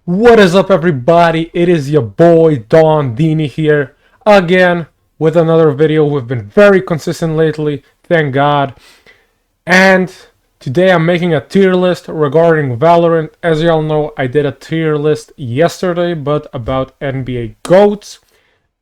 What is up, everybody? It is your boy Dini here again with another video. We've been very consistent lately, thank God. And today I'm making a tier list regarding Valorant. As y'all know, I did a tier list yesterday, but about NBA GOATs.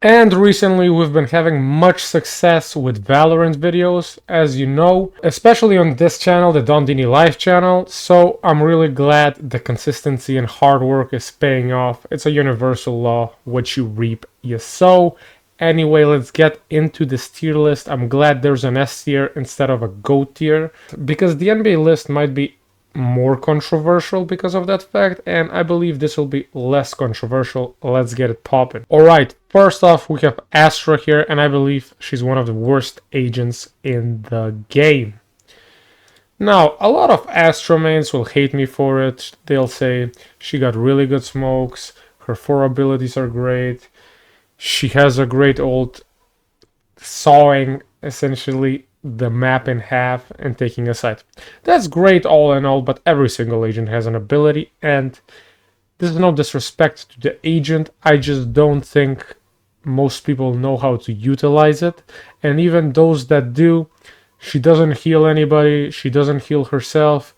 And recently we've been having much success with Valorant videos, as you know, especially on this channel, the Dini Live channel. So I'm really glad the consistency and hard work is paying off. It's a universal law, what you reap, you sow. Anyway, let's get into this tier list. I'm glad there's an S tier instead of a GOAT tier, because the NBA list might be more controversial because of that fact, and I believe this will be less controversial. Let's get it popping. Alright, first off we have Astra here, and I believe she's one of the worst agents in the game. Now, a lot of Astra mains will hate me for it. They'll say she got really good smokes, her 4 abilities are great, she has a great ult sawing essentially the map in half and taking a side. That's great all in all, but every single agent has an ability, and this is no disrespect to the agent, I just don't think most people know how to utilize it. And even those that do, she doesn't heal anybody, she doesn't heal herself,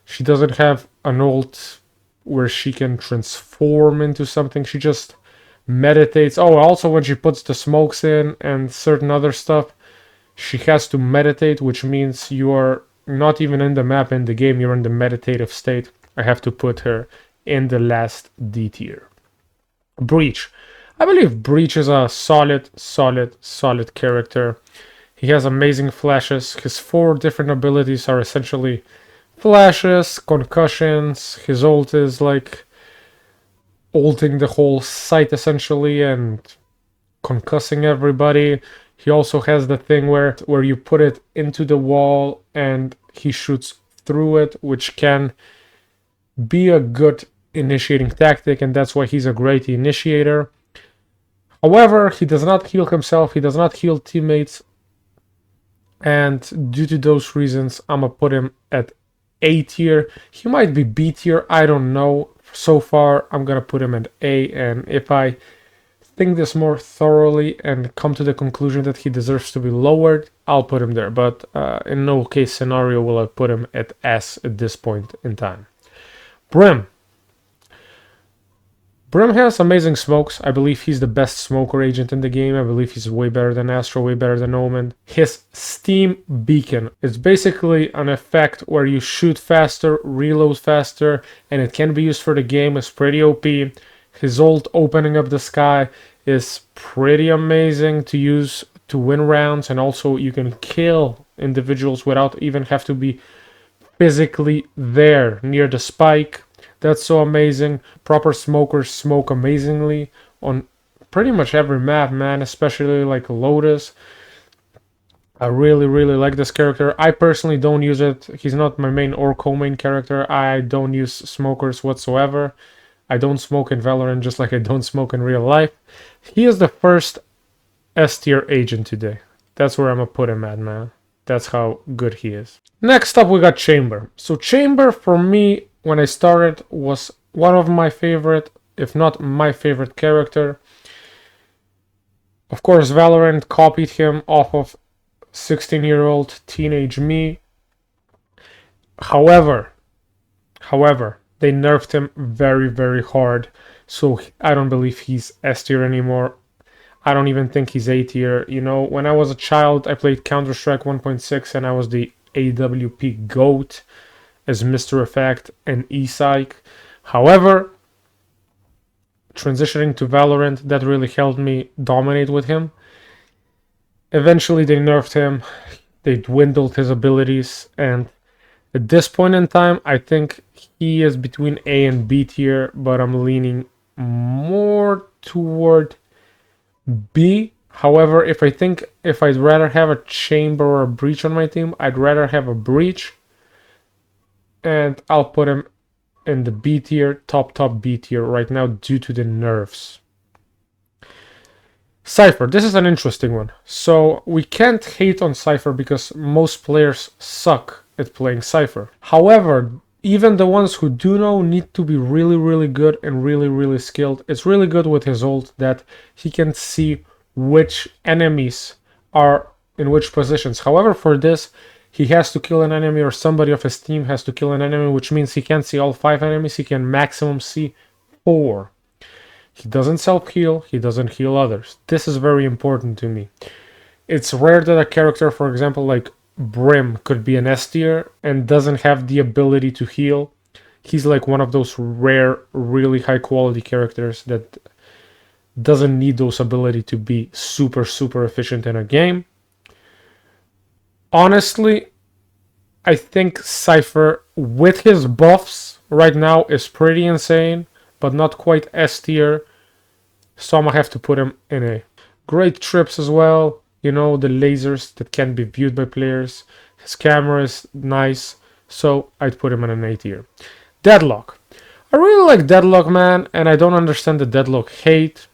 she doesn't have an ult where she can transform into something, she just meditates. Oh, also when she puts the smokes in and certain other stuff, she has to meditate, which means you are not even in the map, in the game, you're in the meditative state. I have to put her in the last D tier. Breach. I believe Breach is a solid character. He has amazing flashes. His 4 different abilities are essentially flashes, concussions. His ult is like ulting the whole site essentially and concussing everybody. He also has the thing where you put it into the wall and he shoots through it, which can be a good initiating tactic, and that's why he's a great initiator. However, he does not heal himself, he does not heal teammates, and due to those reasons, I'm gonna put him at A tier. He might be B tier, I don't know. So far, I'm gonna put him at A, and if I think this more thoroughly and come to the conclusion that he deserves to be lowered, I'll put him there, but in no case scenario will I put him at S at this point in time. Brim has amazing smokes. I believe he's the best smoker agent in the game. I believe he's way better than Astra, way better than Omen. His Steam Beacon is basically an effect where you shoot faster, reload faster, and it can be used for the game. It's pretty OP. His ult opening up the sky is pretty amazing to use to win rounds, and also you can kill individuals without even have to be physically there near the spike. That's so amazing. Proper smokers smoke amazingly on pretty much every map, man, especially like Lotus. I really like this character. I personally don't use it. He's not my main or co-main character. I don't use smokers whatsoever. I don't smoke in Valorant just like I don't smoke in real life. He is the first S tier agent today. That's where I'm gonna put him at, man. That's how good he is. Next up we got Chamber. So Chamber for me, when I started, was one of my favorite, if not my favorite character. Of course, Valorant copied him off of 16-year-old teenage me. However, they nerfed him very hard, so I don't believe he's S tier anymore. I don't even think he's A tier. You know, when I was a child, I played Counter-Strike 1.6 and I was the AWP GOAT as Mr. Effect and E-Psych. However, transitioning to Valorant, that really helped me dominate with him. Eventually they nerfed him, they dwindled his abilities, and at this point in time, I think he is between A and B tier, but I'm leaning more toward B. However, if I'd rather have a Chamber or a Breach on my team, I'd rather have a Breach, and I'll put him in the B tier, top B tier right now due to the nerfs. Cipher, this is an interesting one. So we can't hate on Cipher because most players suck at playing Cipher. However, even the ones who do know need to be really, really good and really, really skilled. It's really good with his ult that he can see which enemies are in which positions. However, for this, he has to kill an enemy or somebody of his team has to kill an enemy, which means he can't see all 5 enemies. He can maximum see 4. He doesn't self-heal. He doesn't heal others. This is very important to me. It's rare that a character, for example, like Brim could be an S tier and doesn't have the ability to heal. He's like one of those rare, really high quality characters that doesn't need those ability to be super, super efficient in a game. Honestly, I think Cipher, with his buffs right now, is pretty insane, but not quite S tier. So I'm gonna have to put him in A. Great trips as well. You know, the lasers that can be viewed by players. His camera is nice, so I'd put him in an A tier. Deadlock. I really like Deadlock, man, and I don't understand the Deadlock hate.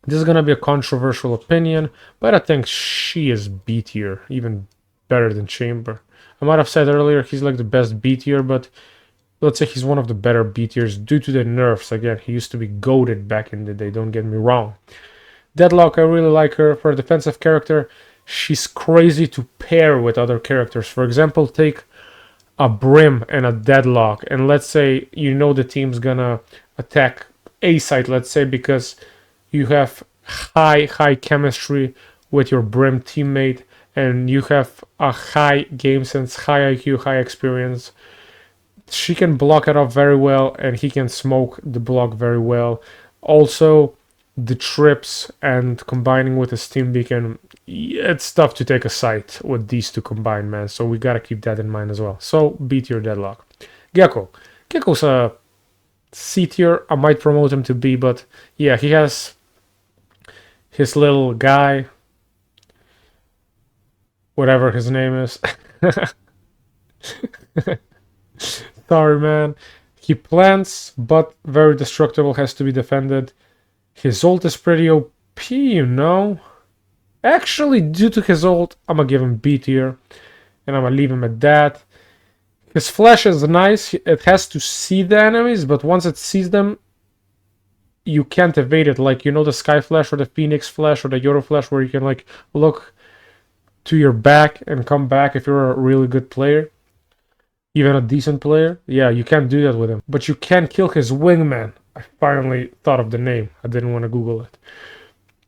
This is gonna be a controversial opinion, but I think she is B tier, even better than Chamber. I might have said earlier he's like the best B tier, but let's say he's one of the better B tiers due to the nerfs. Again, he used to be goated back in the day, don't get me wrong. Deadlock, I really like her. For a defensive character, she's crazy to pair with other characters. For example, take a Brim and a Deadlock, and let's say you know the team's gonna attack A site, let's say, because you have high chemistry with your Brim teammate, and you have a high game sense, high IQ, high experience. She can block it off very well, and he can smoke the block very well. Also, the trips and combining with a steam beacon, it's tough to take a site with these two combined, man. So we gotta keep that in mind as well. So B tier Deadlock. Gecko. Gecko's a C tier. I might promote him to B, but yeah, he has his little guy, whatever his name is. Sorry, man. He plants, but very destructible, has to be defended. His ult is pretty OP, you know? Actually, due to his ult, I'm gonna give him B tier. And I'm gonna leave him at that. His flash is nice. It has to see the enemies, but once it sees them, you can't evade it. Like, you know, the Sky Flash or the Phoenix Flash or the Yoru Flash, where you can, like, look to your back and come back if you're a really good player. Even a decent player. Yeah, you can't do that with him. But you can kill his wingman. I finally thought of the name. I didn't want to Google it.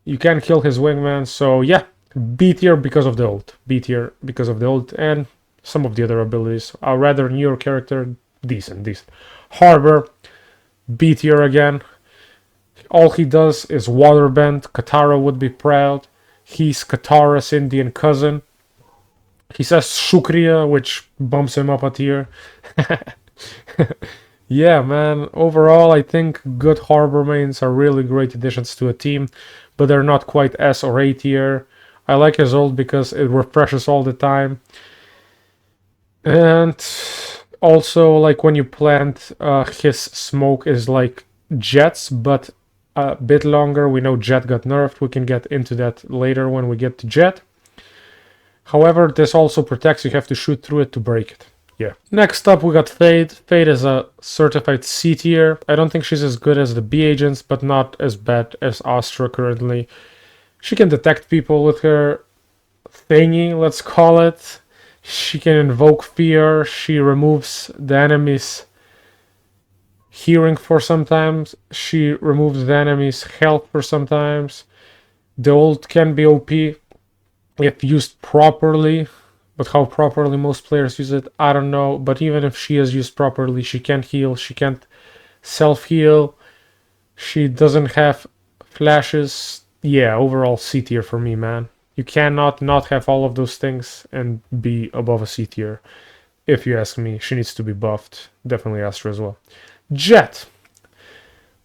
You can kill his wingman, so yeah. B tier because of the ult. B tier because of the ult and some of the other abilities. A rather newer character. Decent. Harber. B tier again. All he does is waterbend. Katara would be proud. He's Katara's Indian cousin. He says Shukriya, which bumps him up a tier. Yeah, man. Overall, I think good Harber mains are really great additions to a team, but they're not quite S or A tier. I like his ult because it refreshes all the time. And also, like when you plant, his smoke is like Jet's, but a bit longer. We know Jet got nerfed. We can get into that later when we get to Jet. However, this also protects. You have to shoot through it to break it. Yeah. Next up, we got Fade. Fade is a certified C tier. I don't think she's as good as the B agents, but not as bad as Astra currently. She can detect people with her thingy, let's call it. She can invoke fear. She removes the enemy's hearing for sometimes. She removes the enemy's health for sometimes. The ult can be OP if used properly. But how properly most players use it, I don't know. But even if she is used properly, she can't heal. She can't self-heal. She doesn't have flashes. Yeah, overall C tier for me, man. You cannot not have all of those things and be above a C tier. If you ask me, she needs to be buffed. Definitely Astra as well. Jet.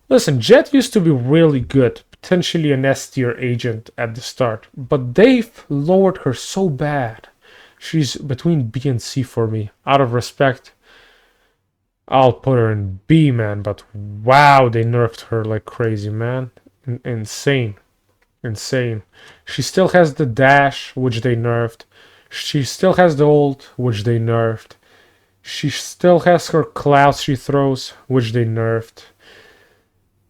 Listen, Jet used to be really good. Potentially an S tier agent at the start. But they've lowered her so bad. She's between B and C for me. Out of respect, I'll put her in B, man. But wow, they nerfed her like crazy, man. Insane. She still has the dash, which they nerfed. She still has the ult, which they nerfed. She still has her clouds she throws, which they nerfed.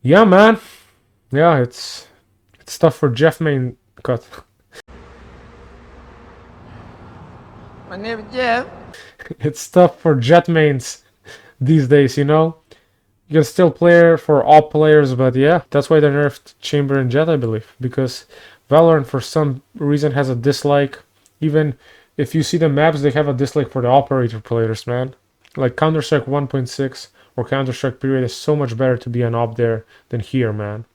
Yeah, man. Yeah, it's tough for Jeff main cut. My name is Jeff. It's tough for jet mains these days, you know? You can still play for all players, but yeah, that's why they nerfed Chamber and Jet, I believe. Because Valorant, for some reason, has a dislike. Even if you see the maps, they have a dislike for the operator players, man. Like Counter-Strike 1.6 or Counter-Strike period is so much better to be an op there than here, man.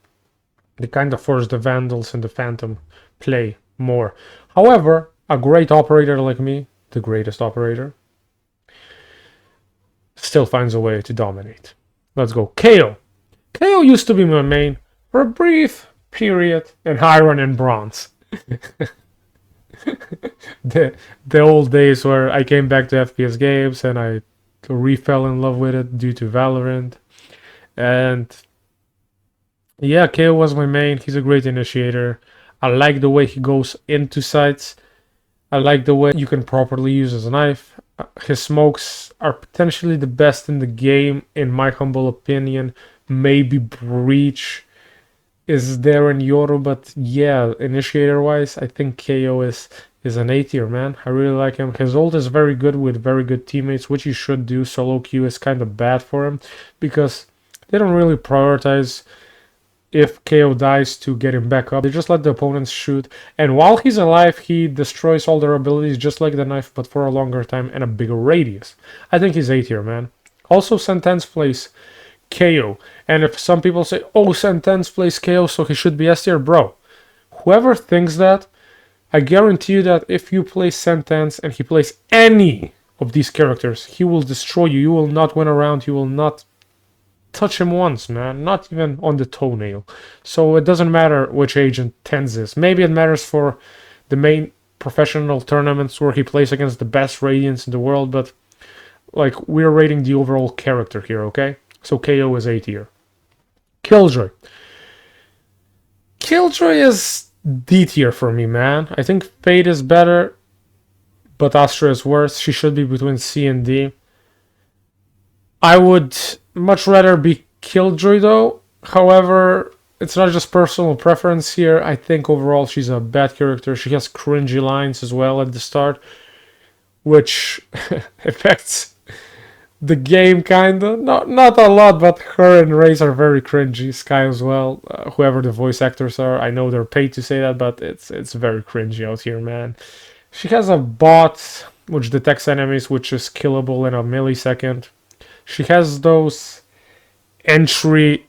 They kind of force the Vandals and the Phantom play more. However, a great operator like me, the greatest operator, still finds a way to dominate. Let's go. KO. KO used to be my main for a brief period in Iron and Bronze. the old days where I came back to FPS games and I re-fell in love with it due to Valorant. And yeah, KO was my main. He's a great initiator. I like the way he goes into sites. I like the way you can properly use his knife. His smokes are potentially the best in the game, in my humble opinion. Maybe Breach is there in Yoru, but yeah, initiator-wise, I think KO is an A tier, man. I really like him. His ult is very good with very good teammates, which he should do. Solo queue is kind of bad for him because they don't really prioritize if KO dies to get him back up. They just let the opponents shoot, and while he's alive, he destroys all their abilities just like the knife, but for a longer time and a bigger radius. I think he's A tier, man. Also, Sentence plays KO, and if some people say, oh, Sentence plays KO, so he should be S tier, bro. Whoever thinks that, I guarantee you that if you play Sentence and he plays any of these characters, he will destroy you. You will not win a round. You will not touch him once, man. Not even on the toenail. So it doesn't matter which agent Tens is. Maybe it matters for the main professional tournaments where he plays against the best Radiants in the world, but like we're rating the overall character here, okay? So KO is A tier. Killjoy. Killjoy is D tier for me, man. I think Fade is better, but Astra is worse. She should be between C and D. I would much rather be Killjoy though. However, it's not just personal preference here. I think overall she's a bad character. She has cringy lines as well at the start, which affects the game kinda. Not a lot, but her and Raze are very cringy. Sky as well. Whoever the voice actors are, I know they're paid to say that, but it's very cringy out here, man. She has a bot which detects enemies, which is killable in a millisecond. She has those entry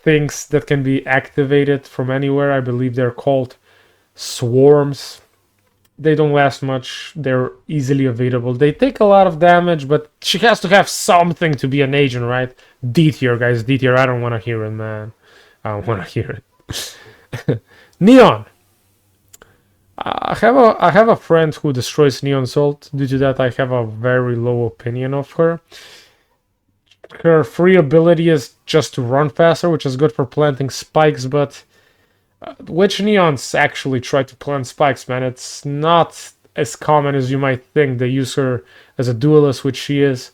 things that can be activated from anywhere. I believe they're called swarms. They don't last much. They're easily available. They take a lot of damage, but she has to have something to be an agent, right? D tier, guys. D tier. I don't want to hear it, man. I don't want to hear it. Neon. I have a friend who destroys Neon's ult. Due to that, I have a very low opinion of her. Her free ability is just to run faster, which is good for planting spikes, but which Neons actually try to plant spikes, man? It's not as common as you might think. They use her as a duelist, which she is.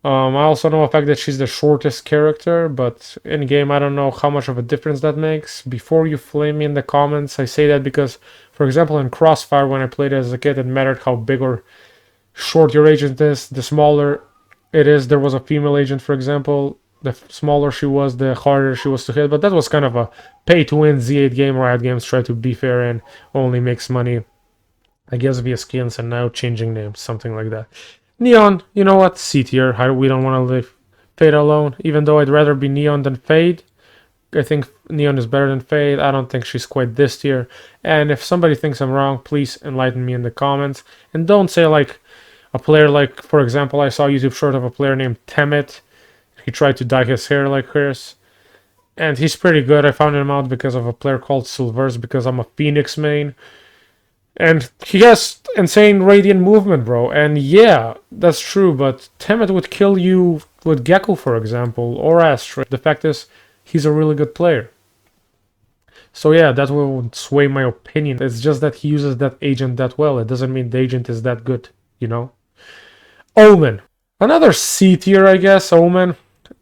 I also know the fact that she's the shortest character, but in game I don't know how much of a difference that makes. Before you flame me in the comments, I say that because, for example, in Crossfire when I played as a kid, it mattered how big or short your agent is. The smaller it is, there was a female agent, for example, the smaller she was, the harder she was to hit, but that was kind of a pay-to-win Z8 game. Riot Games try to be fair and only makes money, I guess, via skins and now changing names, something like that. Neon, you know what, C tier. We don't want to leave Fade alone, even though I'd rather be Neon than Fade. I think Neon is better than Fade. I don't think she's quite this tier. And if somebody thinks I'm wrong, please enlighten me in the comments. And don't say like a player like, for example, I saw a YouTube short of a player named Temet. He tried to dye his hair like hers. And he's pretty good. I found him out because of a player called Silvers, because I'm a Phoenix main. And he has insane radiant movement, bro. And yeah, that's true, but Temet would kill you with Gecko, for example, or Astra. The fact is, he's a really good player. So yeah, that will sway my opinion. It's just that he uses that agent that well. It doesn't mean the agent is that good, you know? Omen. Another C tier, I guess, Omen.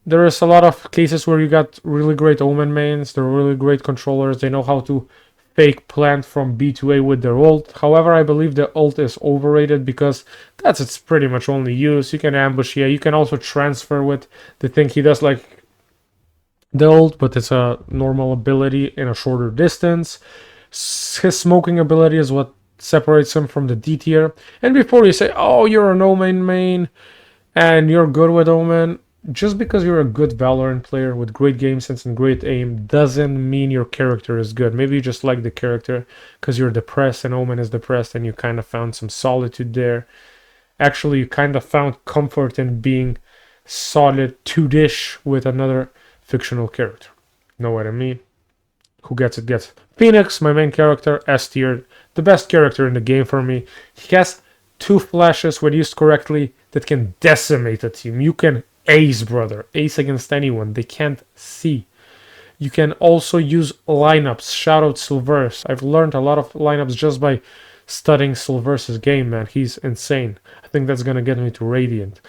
There is a lot of cases where you got really great Omen mains. They're really great controllers. They know how to fake plant from B to A with their ult. However, I believe the ult is overrated because that's its pretty much only use. You can ambush, yeah. You can also transfer with the thing he does, like the ult, but it's a normal ability in a shorter distance. His smoking ability is what separates him from the D tier. And before you say, oh, you're an Omen main and you're good with Omen, just because you're a good Valorant player with great game sense and great aim doesn't mean your character is good. Maybe you just like the character because you're depressed and Omen is depressed and you kind of found some solitude there. Actually, you kind of found comfort in being solitude-ish with another fictional character. Know what I mean? Who gets it gets it. Phoenix, my main character, S tier, the best character in the game for me. He has 2 flashes when used correctly that can decimate a team. You can ace, brother. Ace against anyone. They can't see. You can also use lineups. Shout out Silvers. I've learned a lot of lineups just by studying Silvers' game, man. He's insane. I think that's gonna get me to Radiant.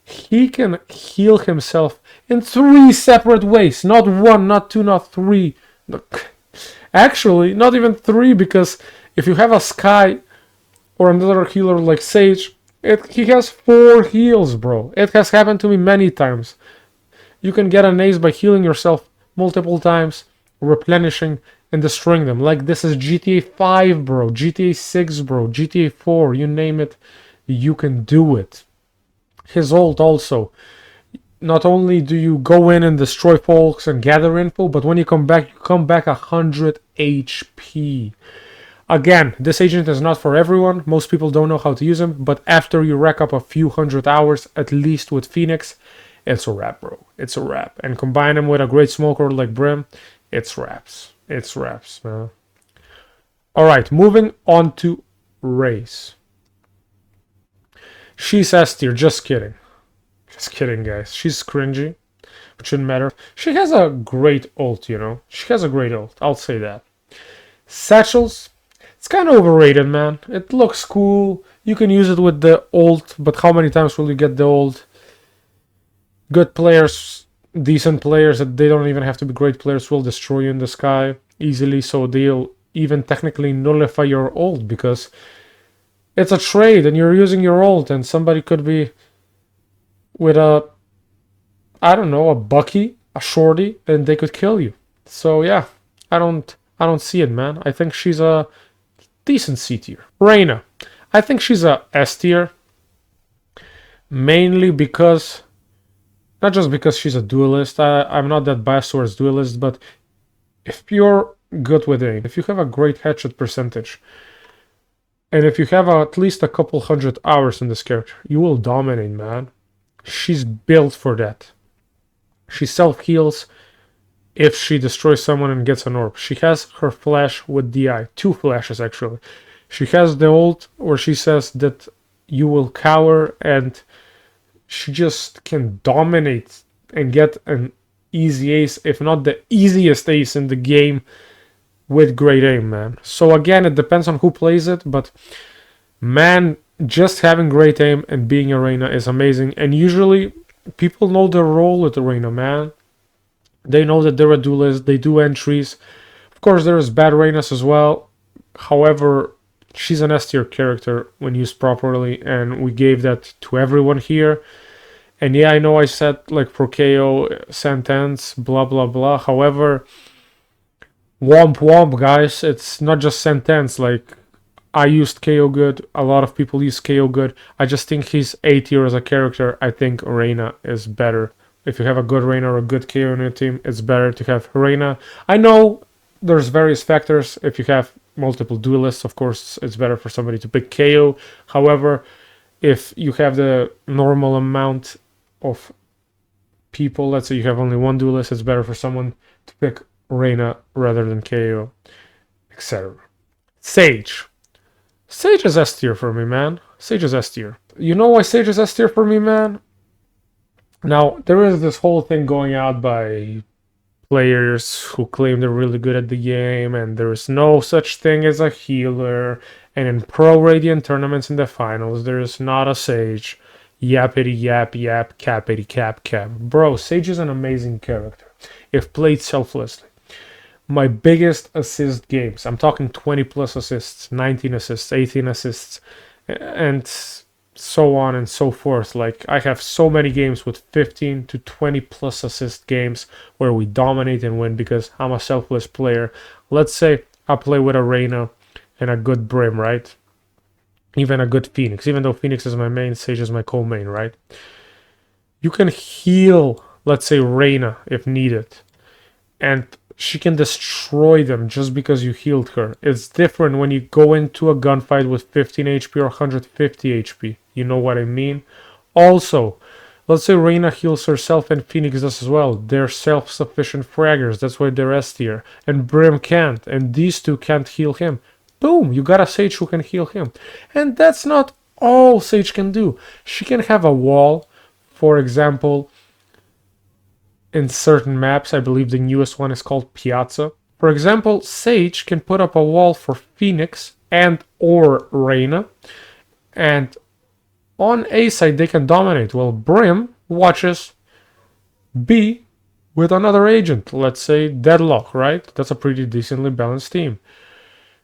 He can heal himself in 3 separate ways. Not 1, not 2, not 3. Actually, not even 3, because if you have a Sky or another healer like Sage, he has 4 heals, bro. It has happened to me many times. You can get an ace by healing yourself multiple times, replenishing, and destroying them. Like this is GTA 5, bro. GTA 6, bro. GTA 4, you name it, you can do it. His ult also. Not only do you go in and destroy folks and gather info, but when you come back 100 HP. Again, this agent is not for everyone. Most people don't know how to use him, but after you rack up a few hundred hours, at least with Phoenix, it's a wrap, bro. It's a wrap. And combine him with a great smoker like Brim, it's wraps. It's wraps, man. Alright, moving on to Race. She's S tier, just kidding. Just kidding, guys. She's cringy, but shouldn't matter. She has a great ult, you know. She has a great ult, I'll say that. Satchels, it's kind of overrated, man. It looks cool. You can use it with the ult, but how many times will you get the ult? Good players, decent players, that they don't even have to be great players, will destroy you in the sky easily, so they'll even technically nullify your ult because it's a trade and you're using your ult and somebody could be with a, I don't know, a Bucky, a Shorty, and they could kill you. So yeah, I don't see it, man. I think she's a decent C tier. Raina, I think she's a S tier, mainly because, not just because she's a duelist. I'm not that biased towards duelists, but if you're good with aim, if you have a great headshot percentage, and if you have at least a couple hundred hours in this character, you will dominate, man. She's built for that. She self-heals if she destroys someone and gets an orb. She has her flash with DI. 2 flashes, actually. She has the ult where she says that you will cower, and she just can dominate and get an easy ace, if not the easiest ace in the game, with great aim, man. So again, it depends on who plays it, but man, just having great aim and being a Raina is amazing. And usually people know their role with the Raina, man. They know that they're a duelist, they do entries. Of course, there's bad Rainas as well. However, she's an S tier character when used properly, and we gave that to everyone here. And yeah, I know I said like for KO sentence, blah blah blah. However, womp womp, guys. It's not just sentence. Like, I used KO good. A lot of people use KO good. I just think he's A tier as a character. I think Raina is better. If you have a good Raina or a good KO in your team, it's better to have Raina. I know there's various factors. If you have multiple duelists, of course, it's better for somebody to pick KO. However, if you have the normal amount of people, let's say you have only one duelist, it's better for someone to pick Raina rather than KO, etc. Sage. Sage is S tier for me, man. Sage is S tier. You know why Sage is S tier for me, man? Now, there is this whole thing going out by players who claim they're really good at the game, and there is no such thing as a healer, and in pro Radiant tournaments in the finals, there is not a Sage. Yappity yap yap, cappity cap cap. Bro, Sage is an amazing character if played selflessly. My biggest assist games, I'm talking 20 plus assists, 19 assists, 18 assists, and so on and so forth. Like, I have so many games with 15 to 20 plus assist games where we dominate and win because I'm a selfless player. Let's say I play with a Raina and a good Brim, right? Even a good Phoenix. Even though Phoenix is my main, Sage is my co-main, right? You can heal, let's say, Raina if needed. And she can destroy them just because you healed her. It's different when you go into a gunfight with 15 HP or 150 HP. You know what I mean? Also, let's say Raina heals herself and Phoenix does as well. They're self-sufficient fraggers. That's why they're S tier. And Brim can't. And these two can't heal him. Boom, you got a Sage who can heal him. And that's not all Sage can do. She can have a wall, for example, in certain maps. I believe the newest one is called Piazza. For example, Sage can put up a wall for Phoenix and or Raina. And on A side, they can dominate. Well, Brim watches B with another agent. Let's say Deadlock, right? That's a pretty decently balanced team.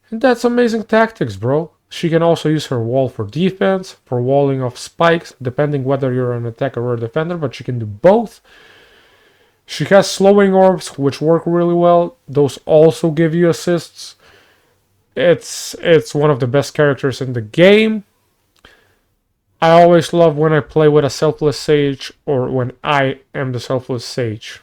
And that's amazing tactics, bro. She can also use her wall for defense, for walling off spikes, depending whether you're an attacker or a defender, but she can do both. She has slowing orbs, which work really well. Those also give you assists. It's one of the best characters in the game. I always love when I play with a selfless Sage or when I am the selfless Sage.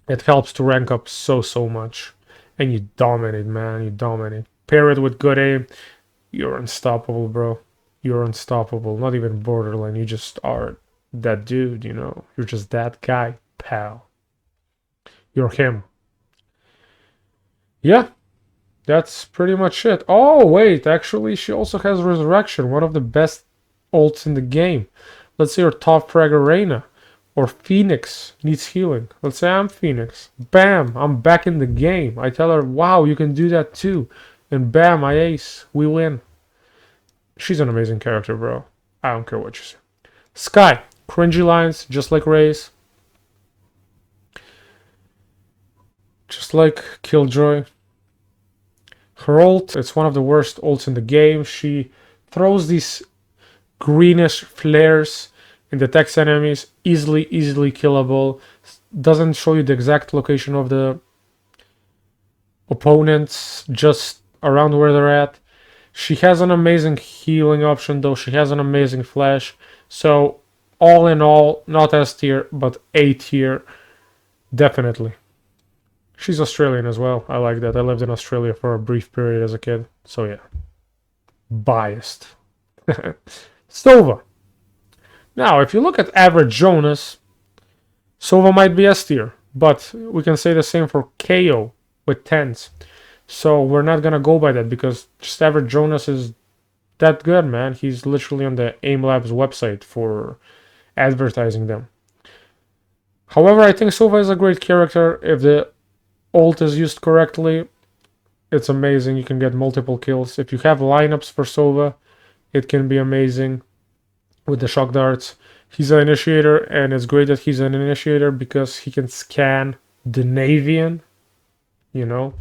It helps to rank up so much. And you dominate, man. You dominate. Pair it with good aim. You're unstoppable, bro. You're unstoppable. Not even borderline. You just are that dude, you know. You're just that guy, pal. You're him. Yeah. That's pretty much it. Oh, wait. Actually, she also has Resurrection. One of the best ults in the game. Let's say your top fragger Raina or Phoenix needs healing. Let's say I'm Phoenix. Bam, I'm back in the game. I tell her, wow, you can do that too. And bam, I ace. We win. She's an amazing character, bro. I don't care what you say. Sky, cringy lines, just like Raze. Just like Killjoy. Her ult, it's one of the worst ults in the game. She throws these greenish flares and detects enemies, easily killable. Doesn't show you the exact location of the opponents, just around where they're at. She has an amazing healing option though. She has an amazing flash. So all in all, not S tier, but A tier. Definitely. She's Australian as well. I like that. I lived in Australia for a brief period as a kid. So yeah. Biased. Sova. Now, if you look at average Jonas, Sova might be S tier, but we can say the same for KO with 10s. So we're not gonna go by that because just average Jonas is that good, man. He's literally on the Aim Labs website for advertising them. However, I think Sova is a great character. If the ult is used correctly, it's amazing. You can get multiple kills. If you have lineups for Sova, it can be amazing with the shock darts. He's an initiator, and it's great that he's an initiator because he can scan the Navian, you know.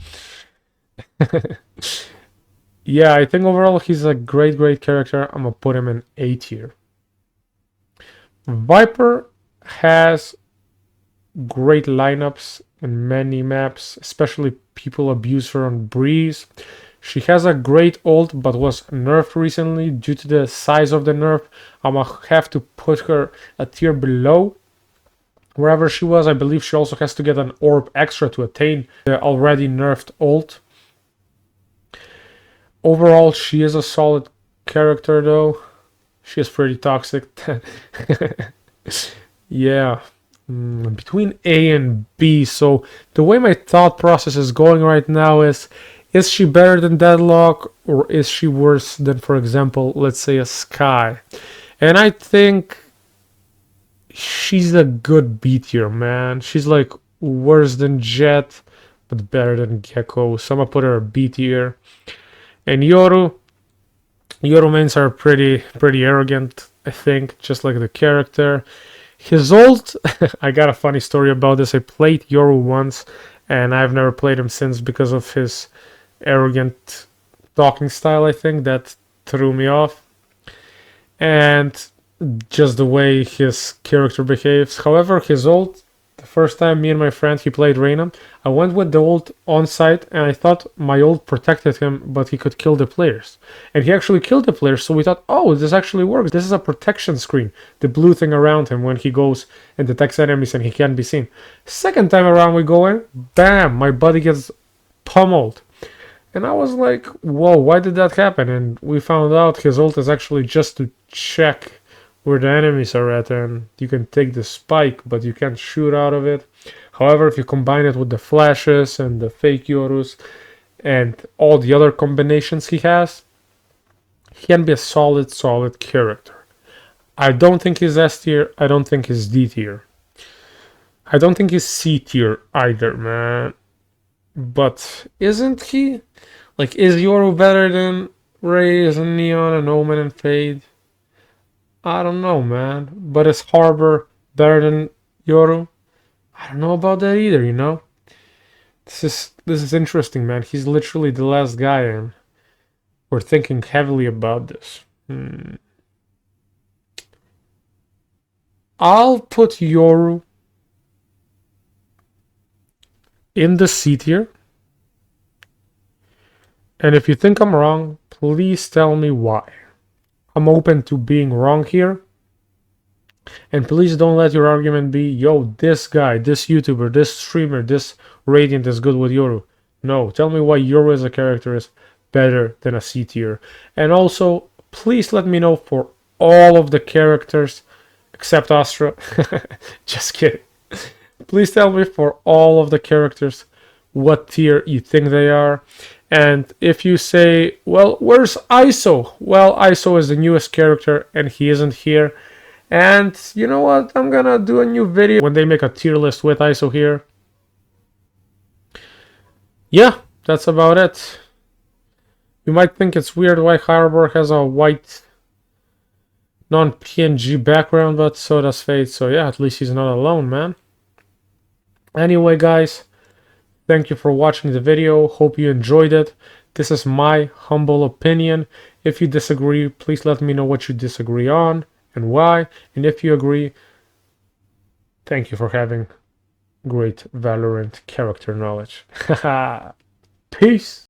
Yeah, I think overall he's a great character. I'm gonna put him in A tier. Viper has great lineups in many maps, especially people abuse her on Breeze. She has a great ult, but was nerfed recently due to the size of the nerf. I'm gonna have to put her a tier below wherever she was. I believe she also has to get an orb extra to attain the already nerfed ult. Overall, she is a solid character though. She is pretty toxic. Yeah. Between A and B. So the way my thought process is going right now is she better than Deadlock or is she worse than, for example, let's say a Sky? And I think she's a good B tier, man. She's like worse than Jet, but better than Gecko. So I'm gonna put her a B tier. And Yoru mains are pretty arrogant. I think, just like the character. His ult, I got a funny story about this. I played Yoru once, and I've never played him since because of his arrogant talking style, I think, that threw me off. And just the way his character behaves. However, his ult, the first time me and my friend, he played Raina, I went with the ult on site, and I thought my ult protected him, but he could kill the players. And he actually killed the players, so we thought, oh, this actually works. This is a protection screen, the blue thing around him when he goes and detects enemies and he can't be seen. Second time around we go in, bam, my buddy gets pummeled. And I was like, whoa, why did that happen? And we found out his ult is actually just to check where the enemies are at, and you can take the spike, but you can't shoot out of it. However, if you combine it with the flashes and the fake Yorus and all the other combinations he has, he can be a solid character. I don't think he's S tier, I don't think he's D tier. I don't think he's C tier either, man. But isn't he? Like, is Yoru better than Raze and Neon and Omen and Fade? I don't know, man. But is Harber better than Yoru? I don't know about that either, you know? This is interesting, man. He's literally the last guy, and we're thinking heavily about this. I'll put Yoru in the C tier. And if you think I'm wrong, please tell me why. I'm open to being wrong here. And please don't let your argument be, yo, this guy, this YouTuber, this streamer, this Radiant is good with Yoru. No, tell me why Yoru as a character is better than a C tier. And also, please let me know for all of the characters except Astra. Just kidding. Please tell me for all of the characters what tier you think they are. And if you say, well, where's ISO? Well, ISO is the newest character and he isn't here. And you know what? I'm gonna do a new video when they make a tier list with ISO here. Yeah, that's about it. You might think it's weird why Harber has a white non-PNG background, but so does Fate. So yeah, at least he's not alone, man. Anyway, guys, thank you for watching the video. Hope you enjoyed it. This is my humble opinion. If you disagree, please let me know what you disagree on and why. And if you agree, thank you for having great Valorant character knowledge. Peace.